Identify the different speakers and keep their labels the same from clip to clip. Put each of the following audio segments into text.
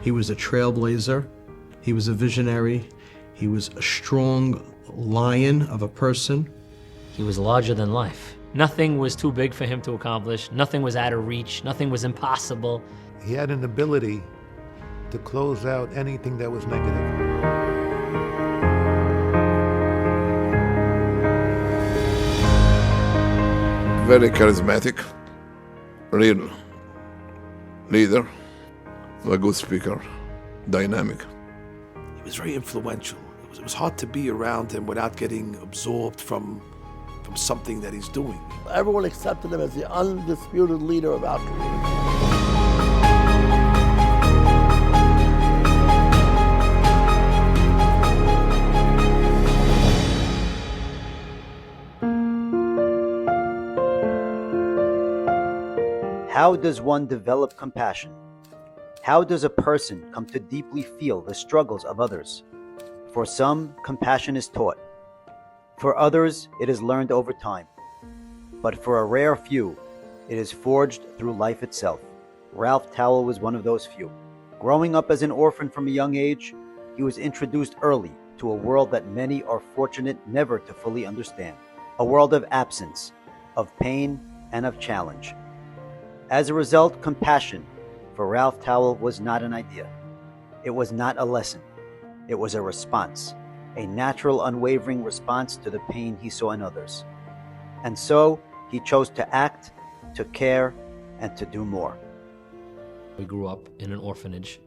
Speaker 1: He was a trailblazer. He was a visionary. He was a strong lion of a person.
Speaker 2: He was larger than life. Nothing was too big for him to accomplish. Nothing was out of reach. Nothing was impossible.
Speaker 3: He had an ability to close out anything that was negative.
Speaker 4: Very charismatic, real leader, a good speaker, dynamic.
Speaker 5: He was very influential. It was hard to be around him without getting absorbed from something that he's doing.
Speaker 6: Everyone accepted him as the undisputed leader of our community.
Speaker 7: How does one develop compassion? How does a person come to deeply feel the struggles of others? For some, compassion is taught. For others, it is learned over time. But for a rare few, it is forged through life itself. Ralph Tawil was one of those few. Growing up as an orphan from a young age, he was introduced early to a world that many are fortunate never to fully understand. A world of absence, of pain, and of challenge. As a result, compassion for Ralph Tawil was not an idea. It was not a lesson. It was a response, a natural, unwavering response to the pain he saw in others. And so, he chose to act, to care, and to do more.
Speaker 2: We grew up in an orphanage,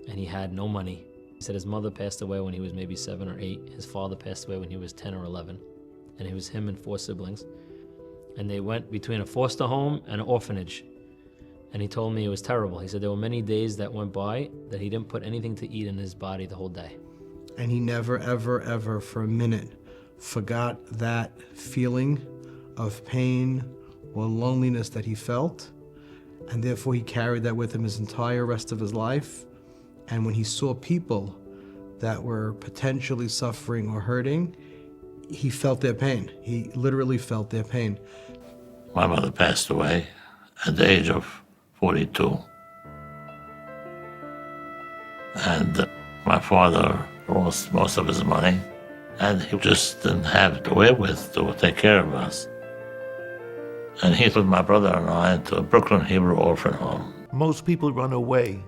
Speaker 2: and he had no money. He said his mother passed away when he was maybe 7 or 8. His father passed away when he was 10 or 11. And it was him and 4 siblings. And they went between a foster home and an orphanage. And he told me it was terrible. He said there were many days that went by that he didn't put anything to eat in his body the whole day.
Speaker 1: And he never, ever, ever for a minute forgot that feeling of pain or loneliness that he felt. And therefore he carried that with him his entire rest of his life. And when he saw people that were potentially suffering or hurting, he felt their pain. He literally felt their pain.
Speaker 8: My mother passed away at the age of 42. And my father lost most of his money, and he just didn't have the wherewith to take care of us. And he put my brother and I into a Brooklyn Hebrew orphan home.
Speaker 3: Most people run away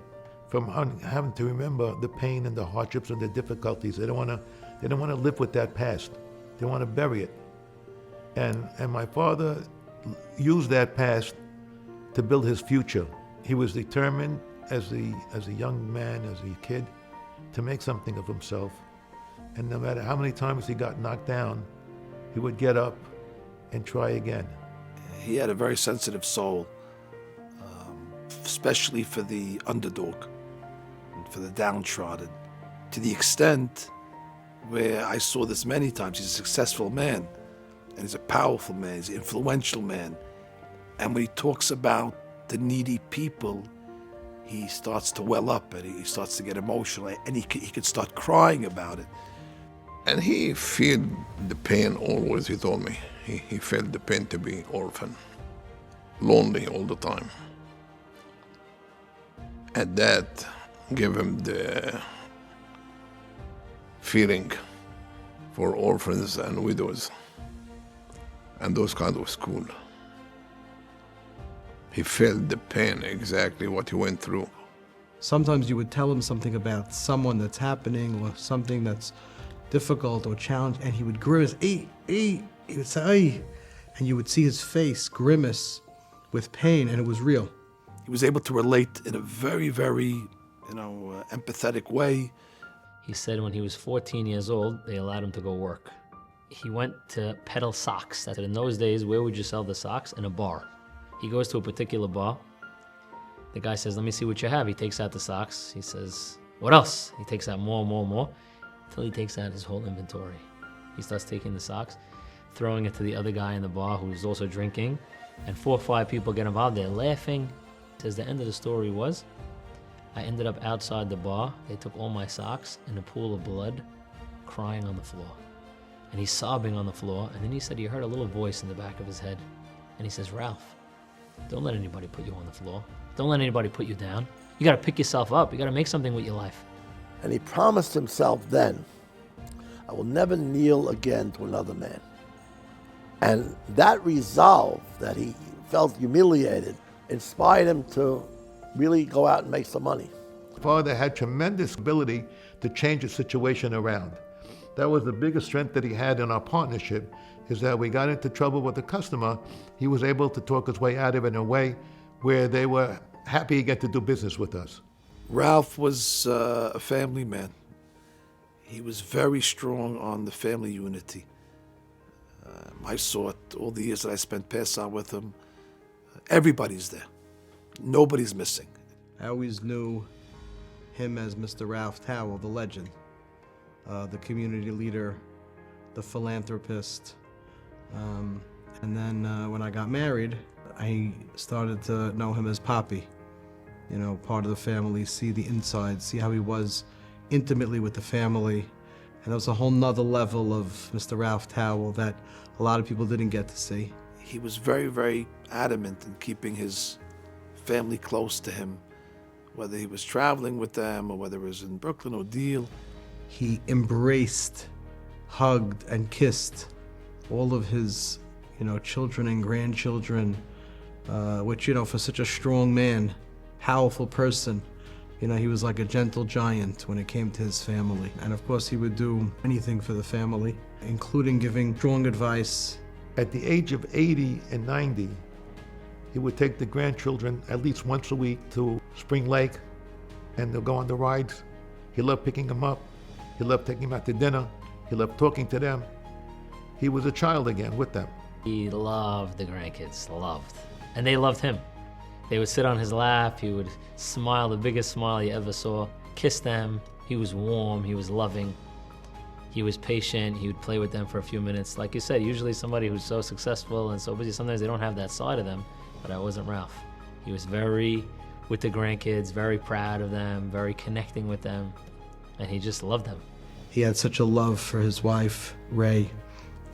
Speaker 3: from having to remember the pain and the hardships and the difficulties. They don't want to live with that past. They want to bury it. And my father used that past to build his future. He was determined as a young man, as a kid, to make something of himself. And no matter how many times he got knocked down, he would get up and try again.
Speaker 5: He had a very sensitive soul, especially for the underdog and for the downtrodden, to the extent where I saw this many times. He's a successful man, and he's a powerful man, he's an influential man. And when he talks about the needy people, he starts to well up and he starts to get emotional, and he could start crying about it.
Speaker 4: And he felt the pain always, he told me. He felt the pain to be orphan, lonely all the time. And that gave him the feeling for orphans and widows and those kind of school. He felt the pain, exactly what he went through.
Speaker 1: Sometimes you would tell him something about someone that's happening or something that's difficult or challenging, and he would grimace, he would say, "Ay," and you would see his face grimace with pain, and it was real.
Speaker 5: He was able to relate in a very, very, empathetic way.
Speaker 2: He said when he was 14 years old, they allowed him to go work. He went to peddle socks. That in those days, where would you sell the socks? In a bar. He goes to a particular bar. The guy says, "Let me see what you have." He takes out the socks. He says, "What else?" He takes out more, until he takes out his whole inventory. He starts taking the socks, throwing it to the other guy in the bar who's also drinking, and 4 or 5 people get involved. They're laughing. He says the end of the story was, I ended up outside the bar. They took all my socks in a pool of blood, crying on the floor. And he's sobbing on the floor. And then he said he heard a little voice in the back of his head. And he says, "Ralph, don't let anybody put you on the floor. Don't let anybody put you down. You got to pick yourself up. You got to make something with your life.
Speaker 6: And he promised himself then, I will never kneel again to another man. And that resolve that he felt humiliated inspired him to really go out and make some money.
Speaker 3: Father had tremendous ability to change the situation around. That was the biggest strength that he had in our partnership, is that we got into trouble with the customer, he was able to talk his way out of it in a way where they were happy to get to do business with us.
Speaker 5: Ralph was a family man. He was very strong on the family unity. I saw it all the years that I spent Pesach with him. Everybody's there. Nobody's missing.
Speaker 1: I always knew him as Mr. Ralph Tawil, the legend, the community leader, the philanthropist. And then when I got married, I started to know him as Poppy. You know, part of the family, see the inside, see how he was intimately with the family. And there was a whole nother level of Mr. Ralph Tawil that a lot of people didn't get to see.
Speaker 5: He was very, very adamant in keeping his family close to him, whether he was traveling with them or whether it was in Brooklyn or Deal.
Speaker 1: He embraced, hugged, and kissed all of his, children and grandchildren, which, for such a strong man, powerful person, he was like a gentle giant when it came to his family. And of course, he would do anything for the family, including giving strong advice.
Speaker 3: At the age of 80 and 90, he would take the grandchildren at least once a week to Spring Lake, and they'll go on the rides. He loved picking them up. He loved taking them out to dinner. He loved talking to them. He was a child again with them.
Speaker 2: He loved the grandkids, loved. And they loved him. They would sit on his lap. He would smile, the biggest smile you ever saw, kiss them. He was warm. He was loving. He was patient. He would play with them for a few minutes. Like you said, usually somebody who's so successful and so busy, sometimes they don't have that side of them, but that wasn't Ralph. He was very with the grandkids, very proud of them, very connecting with them, and he just loved them.
Speaker 1: He had such a love for his wife, Ray.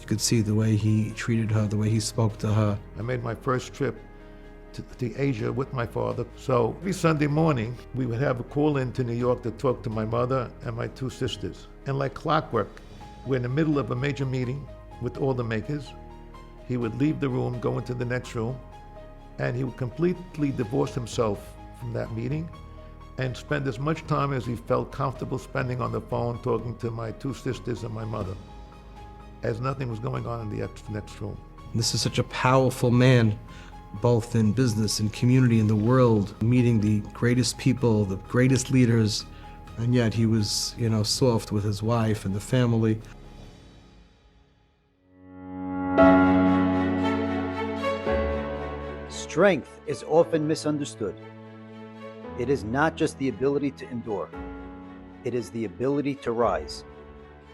Speaker 1: You could see the way he treated her, the way he spoke to her.
Speaker 3: I made my first trip to Asia with my father. So every Sunday morning, we would have a call in to New York to talk to my mother and my two sisters. And like clockwork, we're in the middle of a major meeting with all the makers. He would leave the room, go into the next room, and he would completely divorce himself from that meeting and spend as much time as he felt comfortable spending on the phone talking to my two sisters and my mother, as nothing was going on in the next room.
Speaker 1: This is such a powerful man, both in business and community in the world, meeting the greatest people, the greatest leaders, and yet he was, soft with his wife and the family.
Speaker 7: Strength is often misunderstood. It is not just the ability to endure. It is the ability to rise,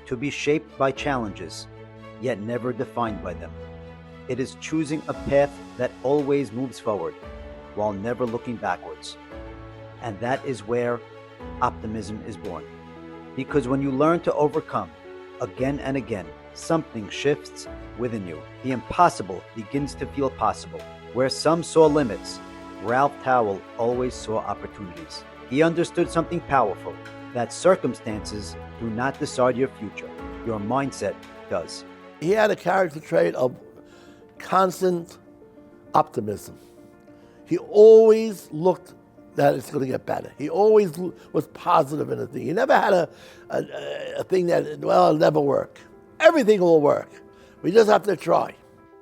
Speaker 7: to be shaped by challenges, yet never defined by them. It is choosing a path that always moves forward, while never looking backwards. And that is where optimism is born. Because when you learn to overcome, again and again, something shifts within you. The impossible begins to feel possible. Where some saw limits, Ralph Tawil always saw opportunities. He understood something powerful, that circumstances do not decide your future. Your mindset does.
Speaker 6: He had a character trait of constant optimism. He always looked that it's going to get better. He always was positive in a thing. He never had a thing that, it'll never work. Everything will work. We just have to try.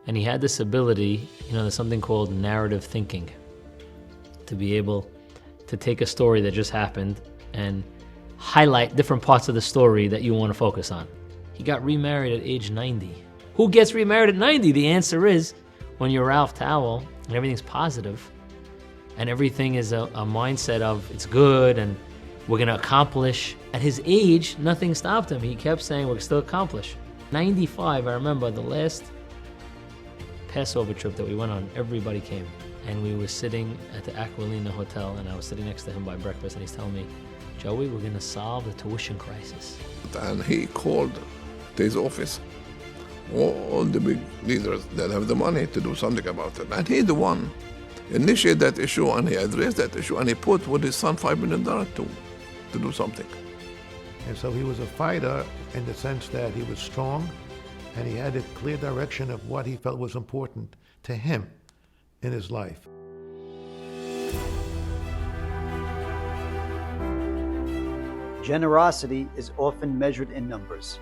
Speaker 2: And he had this ability, there's something called narrative thinking, to be able to take a story that just happened and highlight different parts of the story that you want to focus on. He got remarried at age 90. Who gets remarried at 90? The answer is when you're Ralph Tawil and everything's positive and everything is a mindset of it's good and we're going to accomplish. At his age, nothing stopped him. He kept saying we'll still accomplish. 95, I remember the last Passover trip that we went on, everybody came. And we were sitting at the Aquilina Hotel, and I was sitting next to him by breakfast, and he's telling me, Joey, we're going to solve the tuition crisis.
Speaker 4: And he called to his office all the big leaders that have the money to do something about it. And he's the one initiate that issue, and he addressed that issue, and he put with his son $5 million to do something.
Speaker 3: And so he was a fighter in the sense that he was strong and he had a clear direction of what he felt was important to him in his life.
Speaker 7: Generosity is often measured in numbers,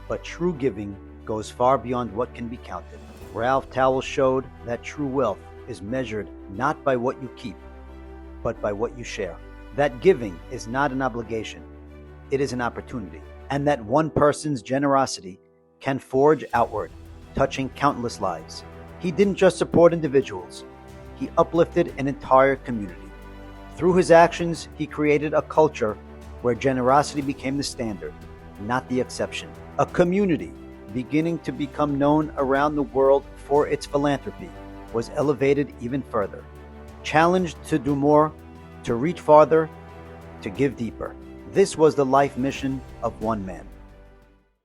Speaker 7: but true giving goes far beyond what can be counted. Ralph Tawil showed that true wealth is measured not by what you keep, but by what you share. That giving is not an obligation, it is an opportunity, and that one person's generosity can forge outward, touching countless lives. He didn't just support individuals, he uplifted an entire community. Through his actions, he created a culture where generosity became the standard, not the exception. A community beginning to become known around the world for its philanthropy was elevated even further, challenged to do more, to reach farther, to give deeper. This was the life mission of one man.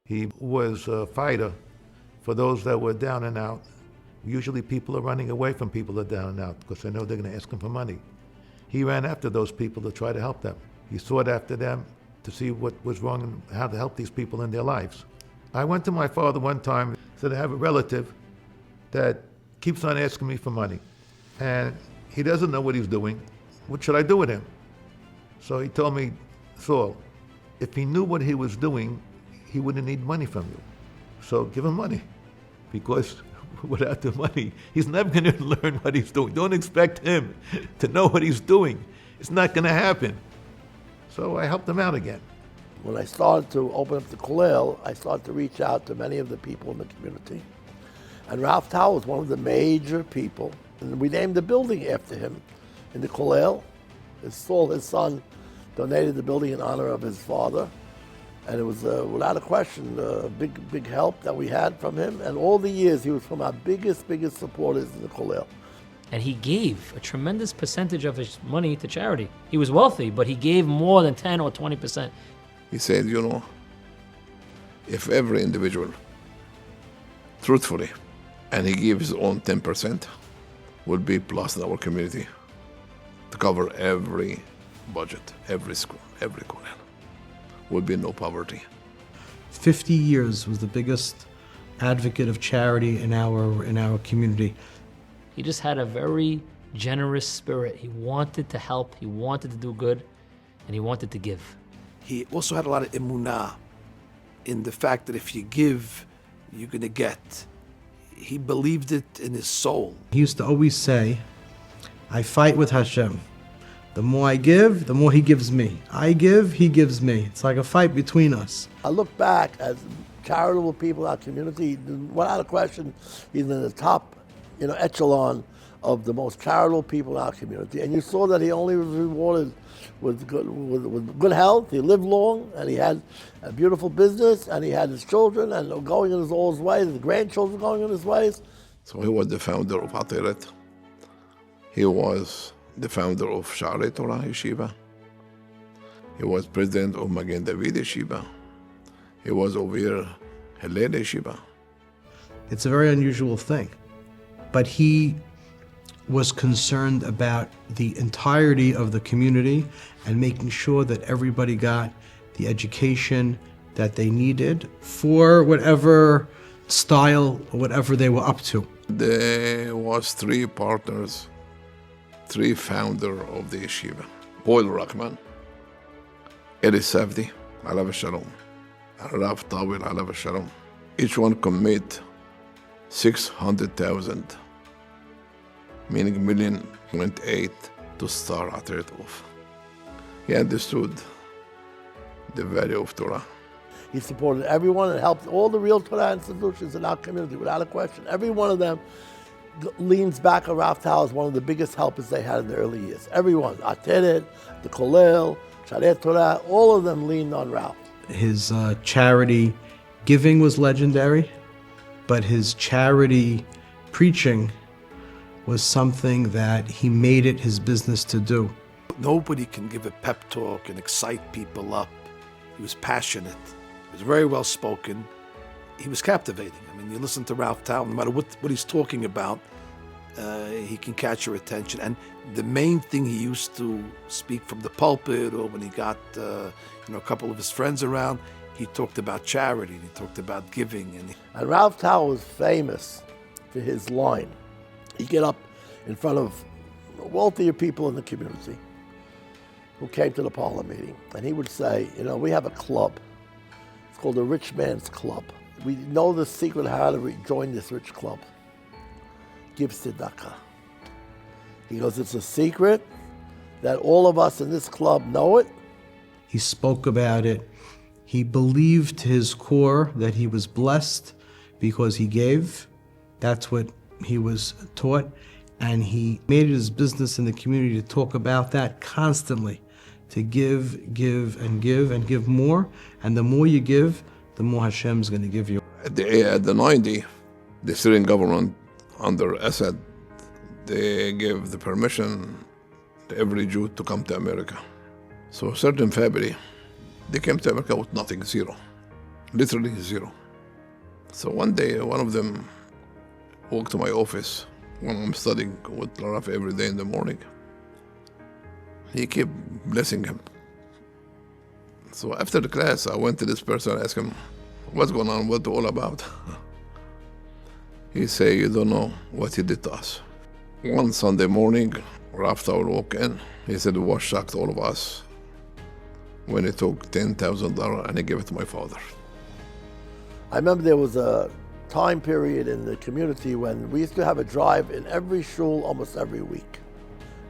Speaker 3: He was a fighter for those that were down and out. Usually people are running away from people that are down and out because they know they're going to ask them for money. He ran after those people to try to help them. He sought after them to see what was wrong and how to help these people in their lives. I went to my father one time, said I have a relative that keeps on asking me for money, and he doesn't know what he's doing. What should I do with him? So he told me, Saul, if he knew what he was doing, he wouldn't need money from you. So give him money, because without the money, he's never going to learn what he's doing. Don't expect him to know what he's doing. It's not going to happen. So I helped him out again.
Speaker 6: When I started to open up the kollel, I started to reach out to many of the people in the community. And Ralph Tawil was one of the major people. And we named the building after him in the kollel. Saul, his son, donated the building in honor of his father. And it was, without a question, a big help that we had from him. And all the years, he was from our biggest supporters in the kollel.
Speaker 2: And he gave a tremendous percentage of his money to charity. He was wealthy, but he gave more than 10 or 20%.
Speaker 4: He said, if every individual, truthfully, and he gives his own 10%, would be plus in our community to cover every budget, every school, every kollel. Would be no poverty.
Speaker 1: 50 years was the biggest advocate of charity in our community.
Speaker 2: He just had a very generous spirit. He wanted to help, he wanted to do good, and he wanted to give.
Speaker 5: He also had a lot of emunah in the fact that if you give, you're going to get. He believed it in his soul.
Speaker 1: He used to always say, I fight with Hashem. The more I give, the more he gives me. I give, he gives me. It's like a fight between us.
Speaker 6: I look back as charitable people in our community, without a question, he's in the top echelon of the most charitable people in our community. And you saw that he only was rewarded with good health. He lived long, and he had a beautiful business, and he had his children, and going in all his ways, his grandchildren going in his ways.
Speaker 4: So he was the founder of Atirat. He was the founder of Sha'arei Torah Yeshiva. He was president of Magen David Yeshiva. He was over here Hillel Yeshiva.
Speaker 1: It's a very unusual thing. But he was concerned about the entirety of the community and making sure that everybody got the education that they needed for whatever style or whatever they were up to.
Speaker 4: There was three partners, three founders of the yeshiva. Boyle Rahman, Eli Safdi, Alav Shalom, and Rav Tawil, Alav Shalom. Each one commit 600,000, meaning 1.8 to start Atirat off. He understood the value of Torah.
Speaker 6: He supported everyone and helped all the real Torah institutions in our community, without a question. Every one of them leans back on Rav Tawil as one of the biggest helpers they had in the early years. Everyone, Atirat, the kollel, Sha'arei Torah, all of them leaned on Ralph.
Speaker 1: His charity giving was legendary, but his charity preaching was something that he made it his business to do.
Speaker 5: Nobody can give a pep talk and excite people up. He was passionate. He was very well spoken. He was captivating. I mean, you listen to Ralph Tawil, no matter what he's talking about, he can catch your attention. And the main thing he used to speak from the pulpit, or when he got a couple of his friends around, he talked about charity, he talked about giving.
Speaker 6: And Ralph Tawil was famous for his line. He'd get up in front of wealthier people in the community who came to the parlor meeting, and he would say, we have a club. It's called the Rich Man's Club. We know the secret how to join this rich club. Give tzedakah. He goes, it's a secret that all of us in this club know it.
Speaker 1: He spoke about it. He believed to his core that he was blessed because he gave. That's what he was taught. And he made it his business in the community to talk about that constantly, to give, and give more. And the more you give, the more Hashem's going to give you.
Speaker 4: At the 90, the Syrian government under Assad, they gave the permission to every Jew to come to America. So a certain family, they came to America with nothing, zero, literally zero. So one day, one of them walked to my office when I'm studying with Laraf every day in the morning. He kept blessing him. So after the class, I went to this person and asked him, what's going on, what's it all about? He said, you don't know what he did to us. One Sunday morning, Rav Tawil walked in. He said, what shocked all of us when he took $10,000 and he gave it to my father.
Speaker 6: I remember there was a time period in the community when we used to have a drive in every shul almost every week.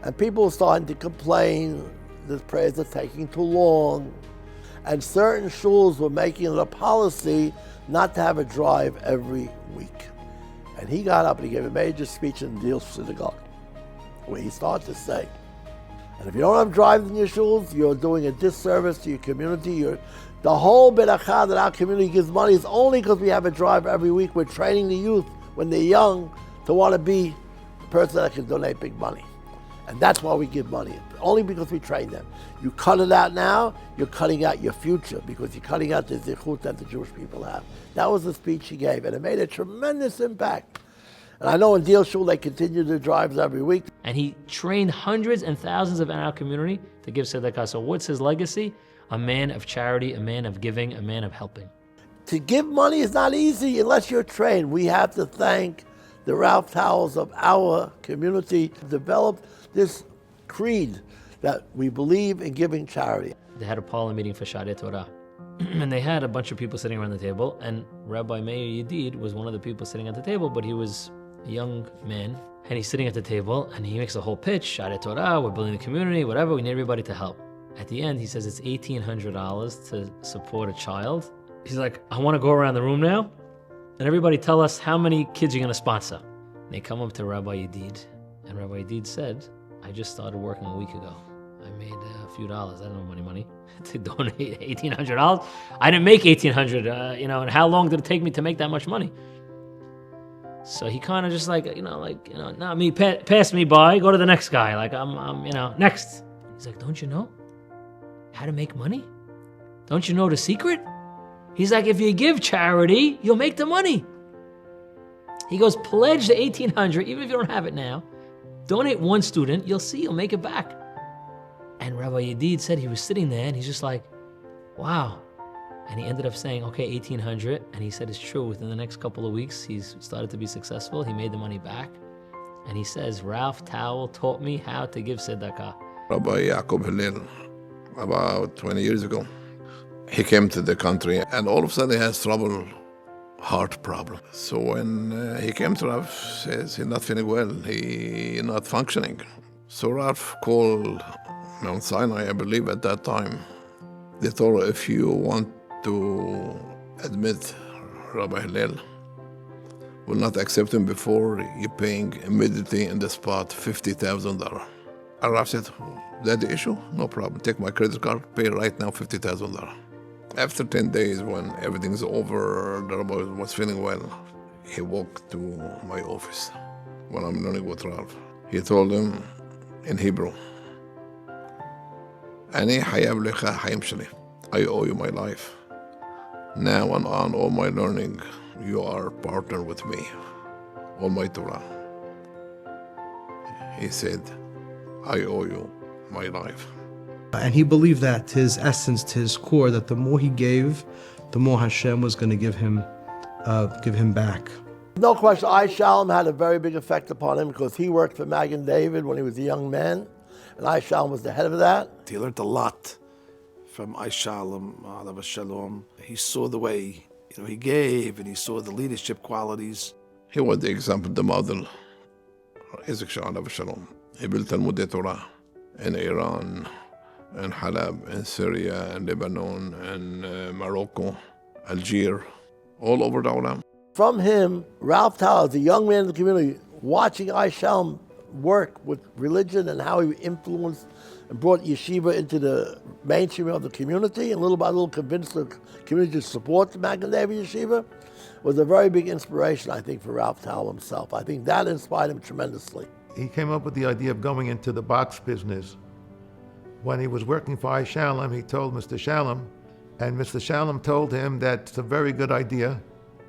Speaker 6: And people were starting to complain, the prayers are taking too long. And certain shuls were making it a policy not to have a drive every week. And he got up and he gave a major speech in Deal Synagogue, where he started to say, and if you don't have drives in your shuls, you're doing a disservice to your community. The whole beracha that our community gives money is only because we have a drive every week. We're training the youth when they're young to want to be the person that can donate big money. And that's why we give money, only because we train them. You cut it out now, you're cutting out your future, because you're cutting out the zichut that the Jewish people have. That was the speech he gave, and it made a tremendous impact. And I know in Deal Shul they continue their drives every week.
Speaker 2: And he trained hundreds and thousands in our community to give tzedakah. So what's his legacy? A man of charity, a man of giving, a man of helping.
Speaker 6: To give money is not easy unless you're trained. We have to thank the Ralph Towels of our community to develop this creed that we believe in giving charity.
Speaker 2: They had a parlor meeting for Shadei Torah. And they had a bunch of people sitting around the table, and Rabbi Meir Yedid was one of the people sitting at the table, but he was a young man, and he's sitting at the table, and he makes a whole pitch, Shadei Torah, we're building the community, whatever, we need everybody to help. At the end, he says it's $1,800 to support a child. He's like, I want to go around the room now, and everybody tell us how many kids you're going to sponsor. And they come up to Rabbi Yedid, and Rabbi Yedid said, I just started working a week ago. I made a few dollars. I don't know any money to donate $1,800. I didn't make $1,800, and how long did it take me to make that much money? So he kind of just not me, pass me by, go to the next guy. Like, I'm next. He's like, don't you know how to make money? Don't you know the secret? He's like, if you give charity, you'll make the money. He goes, pledge the $1,800, even if you don't have it now. Donate one student, you'll see, you'll make it back. And Rabbi Yedid said he was sitting there and he's just like, wow. And he ended up saying, okay, $1,800. And he said it's true. Within the next couple of weeks, he's started to be successful. He made the money back. And he says, Ralph Tawil taught me how to give tzedakah.
Speaker 4: Rabbi Yaakov Hillel, about 20 years ago, he came to the country and all of a sudden he has trouble, heart problem. So when he came to Rav, says he's not feeling well, he's not functioning. So Rav called Mount Sinai, I believe at that time. They told her, if you want to admit Rabbi Hillel, will not accept him before you're paying immediately in the spot $50,000. And Rav said, that the issue? No problem. Take my credit card, pay right now $50,000. After 10 days, when everything's over, the Rabbi was feeling well, he walked to my office when I'm learning with Rav. He told him in Hebrew, Ani hayav lecha hayim sheli. I owe you my life. Now and on all my learning, you are partner with me, all my Torah. he said, I owe you my life.
Speaker 1: And he believed that to his essence, to his core, that the more he gave, the more Hashem was going to give him back.
Speaker 6: No question, I Shalom had a very big effect upon him because he worked for Magen David when he was a young man, and I Shalom was the head of that.
Speaker 5: He learned a lot from I Shalom, Alav Shalom. He saw the way he gave, and he saw the leadership qualities.
Speaker 4: He was the example, the model. Isaac Alav Shalom. He built Talmudei Torah in Iran, and Halab, and Syria, and Lebanon, and Morocco, Algeria, all over the Olam.
Speaker 6: From him, Ralph Tawil, as a young man in the community, watching I Shalom work with religion and how he influenced and brought yeshiva into the mainstream of the community, and little by little convinced the community to support the Magen David yeshiva, was a very big inspiration, I think, for Ralph Tawil himself. I think that inspired him tremendously.
Speaker 3: He came up with the idea of going into the box business. When he was working for I Shalom, he told Mr. Shalom, and Mr. Shalom told him that it's a very good idea,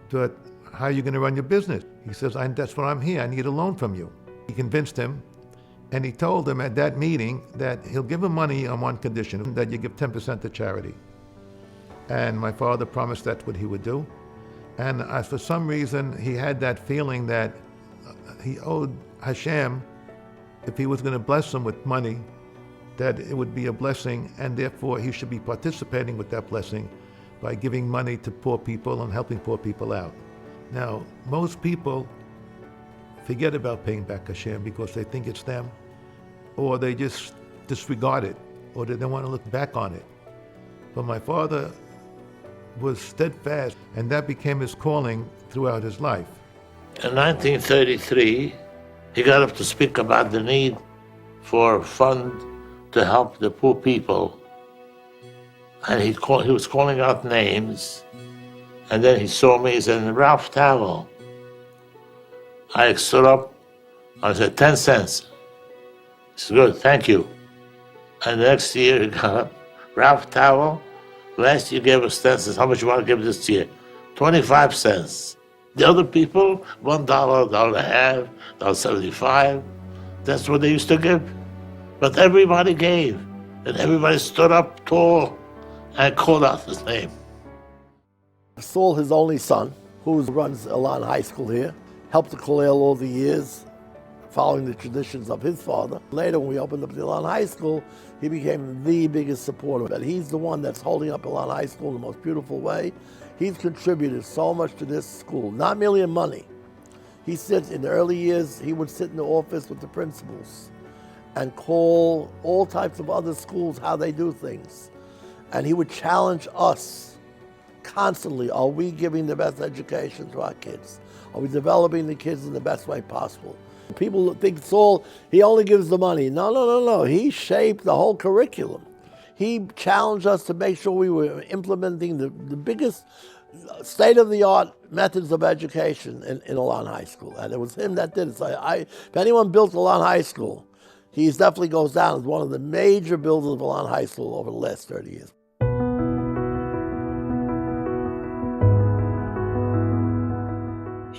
Speaker 3: but how are you going to run your business? He says, that's what I'm here. I need a loan from you. He convinced him, and he told him at that meeting that he'll give him money on one condition, that you give 10% to charity. And my father promised that's what he would do. And for some reason, he had that feeling that he owed Hashem, if he was going to bless him with money, that it would be a blessing, and therefore he should be participating with that blessing by giving money to poor people and helping poor people out. Now, most people forget about paying back Hashem because they think it's them, or they just disregard it, or they don't want to look back on it. But my father was steadfast, and that became his calling throughout his life.
Speaker 8: In 1933, he got up to speak about the need for a fund to help the poor people. And he was calling out names. And then he saw me, he said, Ralph Tawil. I stood up, I said, 10 cents. He said, good, thank you. And the next year he got up, Ralph Tawil, last year you gave us 10 cents, how much you want to give this year? 25 cents. The other people, $1, $1.50, $1.75. That's what they used to give. But everybody gave, and everybody stood up tall and called out his name.
Speaker 6: Saul, his only son, who runs Elan High School here, helped the Kollel all the years, following the traditions of his father. Later, when we opened up the Elan High School, he became the biggest supporter. But he's the one that's holding up Elan High School in the most beautiful way. He's contributed so much to this school, not merely in money. He sits, in the early years, he would sit in the office with the principals and call all types of other schools how they do things. And he would challenge us constantly, are we giving the best education to our kids? Are we developing the kids in the best way possible? People think Saul, he only gives the money. No. He shaped the whole curriculum. He challenged us to make sure we were implementing the biggest state-of-the-art methods of education in Elan High School. And it was him that did it. So if anyone built Elan High School, he definitely goes down as one of the major builders of Elan High School over the last 30 years.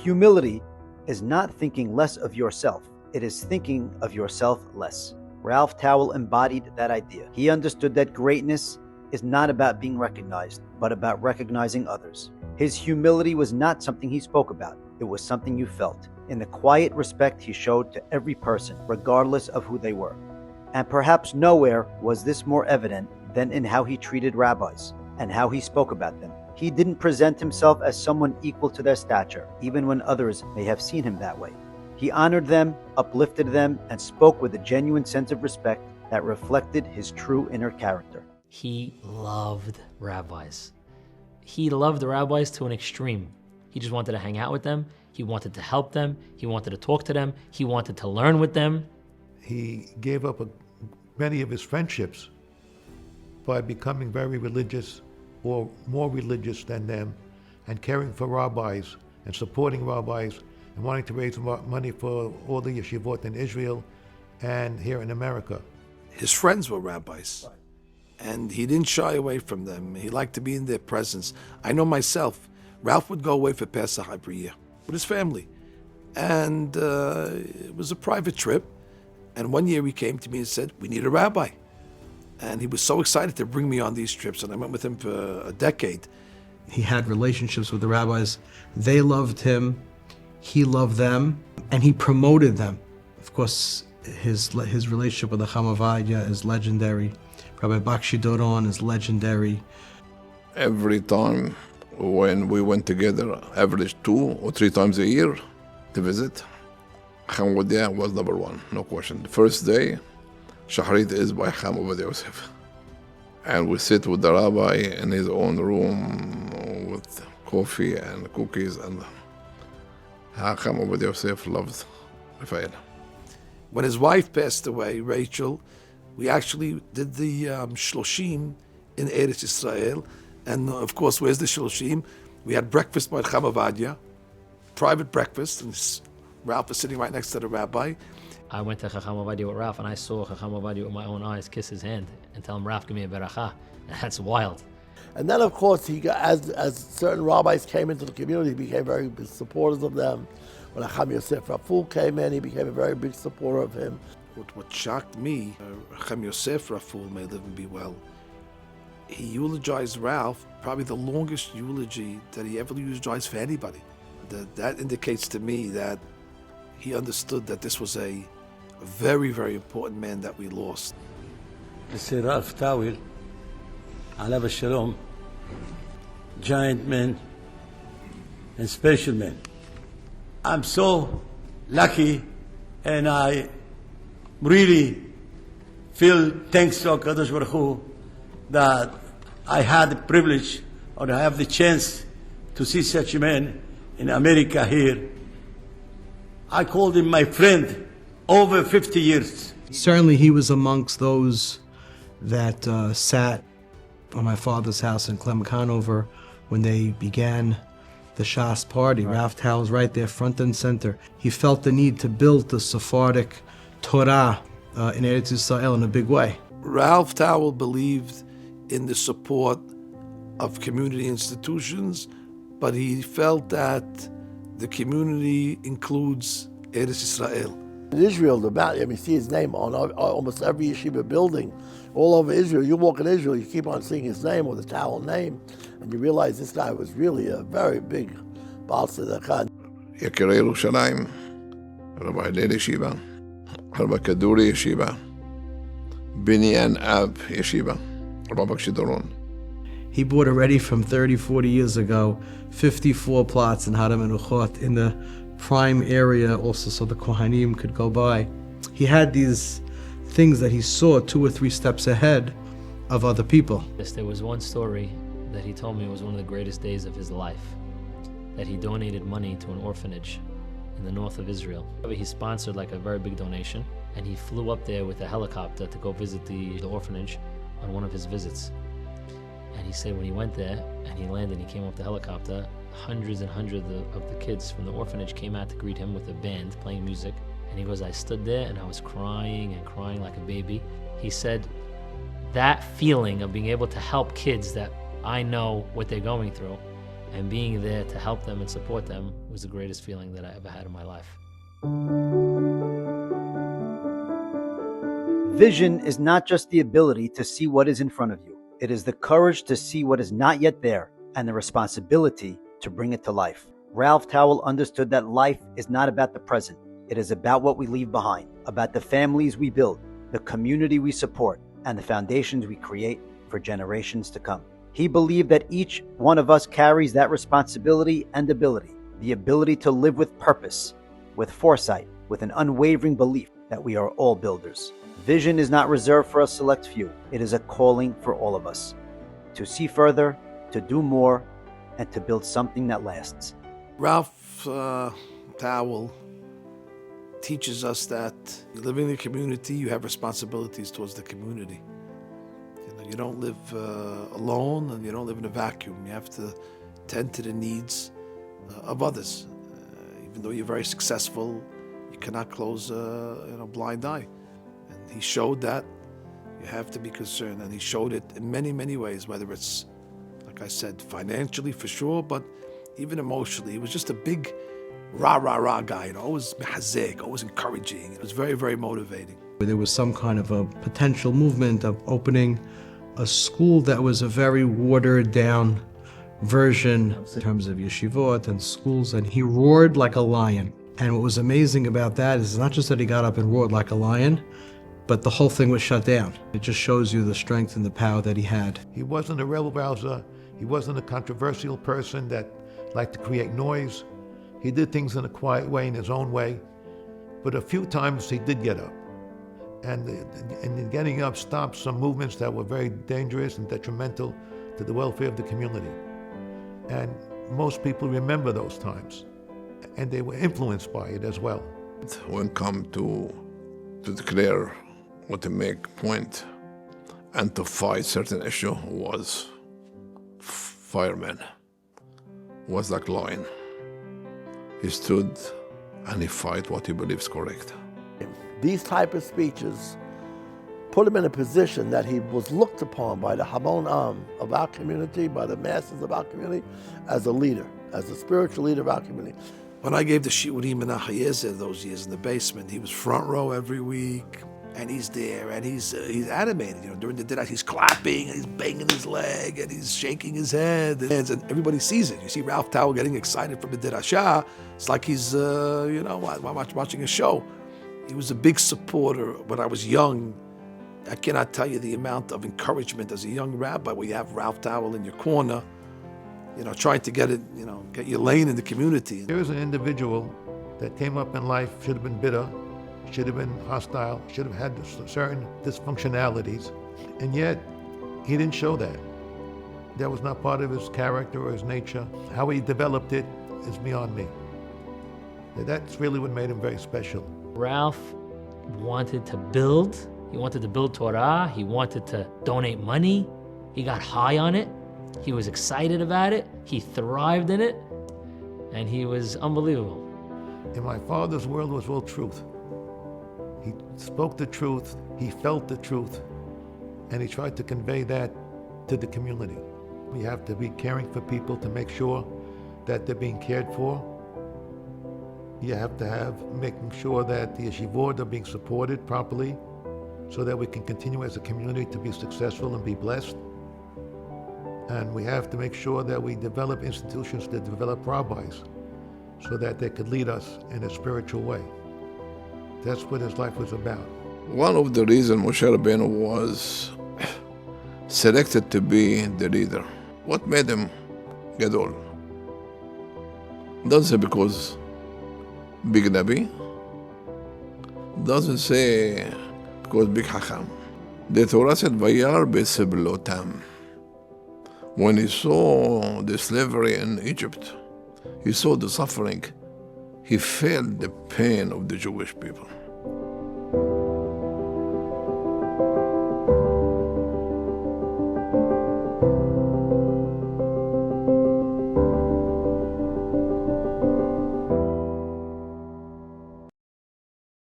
Speaker 7: Humility is not thinking less of yourself. It is thinking of yourself less. Ralph Tawil embodied that idea. He understood that greatness is not about being recognized, but about recognizing others. His humility was not something he spoke about. It was something you felt, in the quiet respect he showed to every person, regardless of who they were. And perhaps nowhere was this more evident than in how he treated rabbis and how he spoke about them. He didn't present himself as someone equal to their stature, even when others may have seen him that way. He honored them, uplifted them, and spoke with a genuine sense of respect that reflected his true inner character.
Speaker 2: He loved rabbis. He loved the rabbis to an extreme. He just wanted to hang out with them. He wanted to help them. He wanted to talk to them. He wanted to learn with them.
Speaker 3: He gave up many of his friendships by becoming very religious or more religious than them, and caring for rabbis and supporting rabbis and wanting to raise money for all the yeshivot in Israel and here in America.
Speaker 5: His friends were rabbis, and he didn't shy away from them. He liked to be in their presence. I know myself, Ralph would go away for Pesach every year with his family, and it was a private trip, And one year he came to me and said, we need a rabbi. And he was so excited to bring me on these trips, and I went with him for a decade.
Speaker 1: He had relationships with the rabbis. They loved him, he loved them, and he promoted them. Of course, his relationship with the Chamavadia is legendary. Rabbi Bakshi Doron is legendary.
Speaker 4: Every time when we went together, average 2 or 3 times a year to visit, Chamavadia was number one, no question. The first day, Shahrit is by Cham Ovadia Yosef. And we sit with the rabbi in his own room with coffee and cookies, and Cham Ovadia Yosef loved Rafael.
Speaker 5: When his wife passed away, Rachel, we actually did the Shloshim in Eretz Israel. And of course, where's the Shloshim? We had breakfast by Cham Ovadia, private breakfast, and Ralph was sitting right next to the rabbi.
Speaker 2: I went to Chacham Ovadia with Ralph, and I saw Chacham Ovadia with my own eyes kiss his hand and tell him, Ralph, give me a beracha. That's wild.
Speaker 6: And then, of course, he got, as certain rabbis came into the community, he became very big supporters of them. When Chacham Yosef Raful came in, he became a very big supporter of him.
Speaker 5: What shocked me, Chacham Yosef Raful, may live and be well, he eulogized Ralph, probably the longest eulogy that he ever eulogized for anybody. That indicates to me that he understood that this was a very, very important man that we lost.
Speaker 9: This is Ralph Tawil, Alav Shalom, giant man and special man. I'm so lucky, and I really feel thanks to HaKadosh Baruch Hu that I had the privilege or I have the chance to see such a man in America here. I called him my friend over 50 years.
Speaker 1: Certainly he was amongst those that sat on my father's house in Clement Conover when they began the Shas party. Ralph Tawil was right there, front and center. He felt the need to build the Sephardic Torah in Eretz Yisrael in a big way.
Speaker 5: Ralph Tawil believed in the support of community institutions, but he felt that the community includes Eretz Israel.
Speaker 6: In Israel, you see his name on almost every yeshiva building all over Israel. You walk in Israel, you keep on seeing his name or the Tawil name, and you realize this guy was really a very big Baal Tzedakah.
Speaker 4: Yakirei Yerushalayim, Rabbi Hillel Yeshiva, Rabbi Kaduri Yeshiva, Binyan Ab Yeshiva, Rabbi Bakshi Doron.
Speaker 1: He bought already from 30, 40 years ago 54 plots in Hadam and Uchot in the prime area also so the Kohanim could go by. He had these things that he saw 2 or 3 steps ahead of other people.
Speaker 2: Yes, there was one story that he told me was one of the greatest days of his life, that he donated money to an orphanage in the north of Israel. He sponsored like a very big donation, and he flew up there with a helicopter to go visit the orphanage on one of his visits. And he said when he went there and he landed and he came off the helicopter, hundreds and hundreds of the kids from the orphanage came out to greet him with a band playing music. And he goes, I stood there and I was crying and crying like a baby. He said, that feeling of being able to help kids that I know what they're going through and being there to help them and support them was the greatest feeling that I ever had in my life.
Speaker 7: Vision is not just the ability to see what is in front of you. It is the courage to see what is not yet there and the responsibility to bring it to life. Ralph Tawil understood that life is not about the present. It is about what we leave behind, about the families we build, the community we support, and the foundations we create for generations to come. He believed that each one of us carries that responsibility and ability, the ability to live with purpose, with foresight, with an unwavering belief that we are all builders. Vision is not reserved for a select few. It is a calling for all of us to see further, to do more, and to build something that lasts.
Speaker 5: Ralph Tawil teaches us that you live in the community, you have responsibilities towards the community. You don't live alone, and you don't live in a vacuum. You have to tend to the needs of others. Even though you're very successful, you cannot close a blind eye. And he showed that you have to be concerned, and he showed it in many, many ways, whether it's, like I said, financially for sure, but even emotionally. He was just a big rah-rah-rah guy, always mehazek, always encouraging. It was very, very motivating.
Speaker 1: where there was some kind of a potential movement of opening a school that was a very watered down version in terms of yeshivot and schools, and he roared like a lion. And what was amazing about that is not just that he got up and roared like a lion, but the whole thing was shut down. It just shows you the strength and the power that he had.
Speaker 3: He wasn't a rebel rouser. He wasn't a controversial person that liked to create noise. He did things in a quiet way, in his own way. But a few times he did get up. And in getting up stopped some movements that were very dangerous and detrimental to the welfare of the community. And most people remember those times. And they were influenced by it as well.
Speaker 4: When come to declare or to make point and to fight certain issue was fireman, was like lion. He stood and he fight what he believes correct.
Speaker 6: These type of speeches put him in a position that he was looked upon by the Hamon Am of our community, by the masses of our community, as a leader, as a spiritual leader of our community.
Speaker 5: When I gave the Shiurim in Achayezeh those years in the basement, he was front row every week, and he's there, and he's animated. You know, during the dinner, he's clapping, and he's banging his leg, and he's shaking his head, and everybody sees it. You see Ralph Tawil getting excited from the Dirashah. It's like he's, watching a show. He was a big supporter. When I was young, I cannot tell you the amount of encouragement as a young rabbi where you have Ralph Tawil in your corner, trying to get your lane in the community.
Speaker 3: There was an individual that came up in life, should have been bitter, should have been hostile, should have had certain dysfunctionalities, and yet he didn't show that. That was not part of his character or his nature. How he developed it is beyond me. That's really what made him very special.
Speaker 2: Ralph wanted to build. He wanted to build Torah. He wanted to donate money. He got high on it. He was excited about it. He thrived in it. And he was unbelievable.
Speaker 3: In my father's world was all truth. He spoke the truth. He felt the truth. And he tried to convey that to the community. We have to be caring for people to make sure that they're being cared for. You have to have making sure that the yeshivot are being supported properly so that we can continue as a community to be successful and be blessed. And we have to make sure that we develop institutions that develop rabbis so that they could lead us in a spiritual way. That's what his life was about.
Speaker 4: One of the reasons Moshe Rabbeinu was selected to be the leader, what made him Gadol? Doesn't say because big Nabi, doesn't say because big Hacham. The Torah said, Vayar beseblotam. When he saw the slavery in Egypt, he saw the suffering, he felt the pain of the Jewish people.